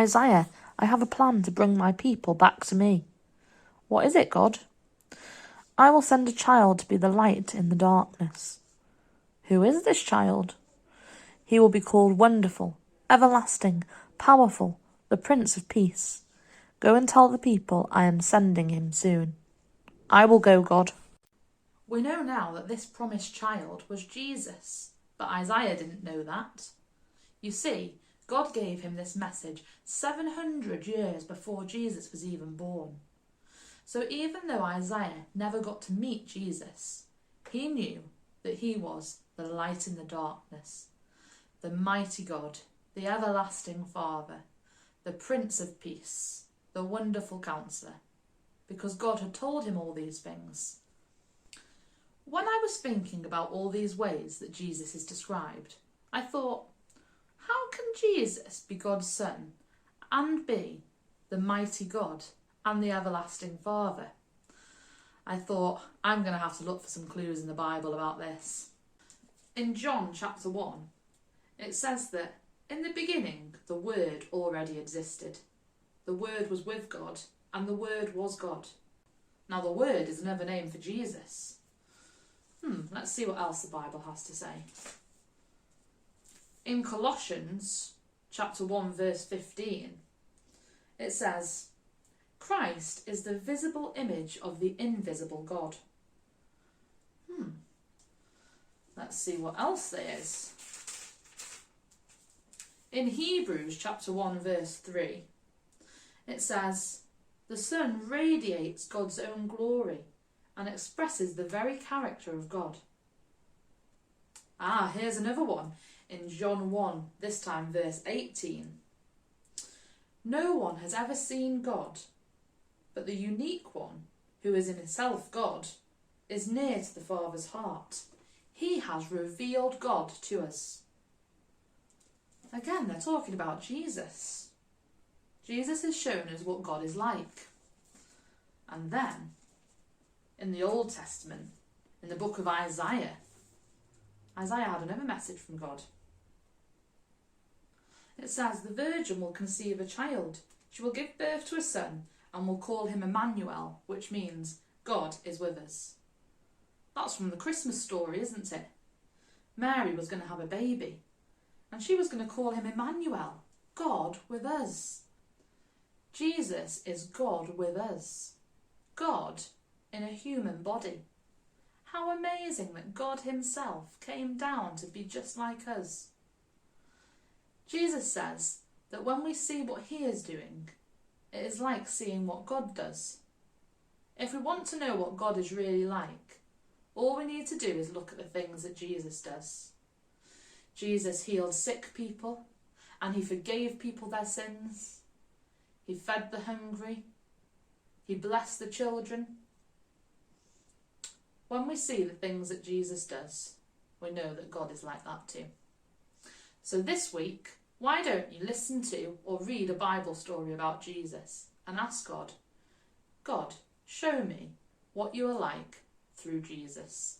Isaiah, I have a plan to bring my people back to me. What is it, God? I will send a child to be the light in the darkness. Who is this child? He will be called Wonderful, Everlasting, Powerful, the Prince of Peace. Go and tell the people I am sending him soon. I will go, God. We know now that this promised child was Jesus, but Isaiah didn't know that. You see, God gave him this message 700 years before Jesus was even born. So even though Isaiah never got to meet Jesus, he knew that he was the light in the darkness, the mighty God, the everlasting Father, the Prince of Peace, the wonderful Counselor, because God had told him all these things. When I was thinking about all these ways that Jesus is described, I thought, how can Jesus be God's Son and be the mighty God and the everlasting Father? I thought, I'm going to have to look for some clues in the Bible about this. In John chapter 1, it says that in the beginning the Word already existed. The Word was with God, and the Word was God. Now the Word is another name for Jesus. Let's see what else the Bible has to say. In Colossians chapter 1 verse 15, it says, Christ is the visible image of the invisible God. Let's see what else there is. In Hebrews chapter 1 verse 3, it says, the Son radiates God's own glory and expresses the very character of God. Here's another one. In John 1, this time verse 18. No one has ever seen God, but the unique one, who is in himself God, is near to the Father's heart. He has revealed God to us. Again, they're talking about Jesus. Jesus has shown us what God is like. And then, in the Old Testament, in the book of Isaiah, Isaiah had another message from God. It says, the virgin will conceive a child. She will give birth to a son and will call him Emmanuel, which means God is with us. That's from the Christmas story, isn't it? Mary was going to have a baby, and she was going to call him Emmanuel, God with us. Jesus is God with us. God in a human body. How amazing that God himself came down to be just like us. Jesus says that when we see what he is doing, it is like seeing what God does. If we want to know what God is really like, all we need to do is look at the things that Jesus does. Jesus healed sick people, and he forgave people their sins. He fed the hungry. He blessed the children. When we see the things that Jesus does, we know that God is like that too. So this week, why don't you listen to or read a Bible story about Jesus and ask God, God, show me what you are like through Jesus.